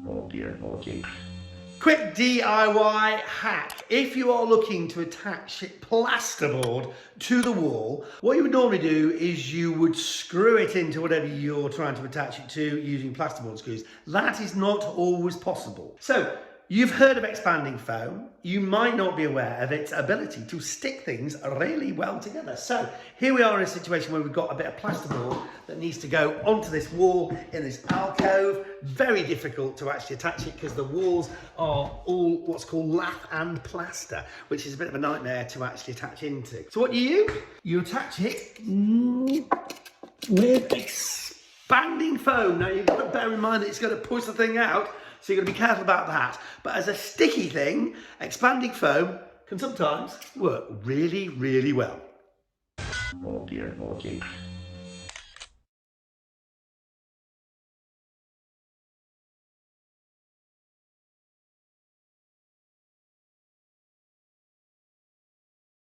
Oh dear, oh dear. Quick DIY hack. If you are looking to attach plasterboard to the wall, what you would normally do is you would screw it into whatever you're trying to attach it to using plasterboard screws. That is not always possible. So, you've heard of expanding foam. You might not be aware of its ability to stick things really well together. So here we are in a situation where we've got a bit of plasterboard that needs to go onto this wall in this alcove. Very difficult to actually attach it because the walls are all what's called lath and plaster, which is a bit of a nightmare to actually attach into. So what do? You attach it with expanding foam. Now you've got to bear in mind that it's going to push the thing out, so you've got to be careful about that. But as a sticky thing, expanding foam can sometimes work really, really well. Oh dear, oh dear.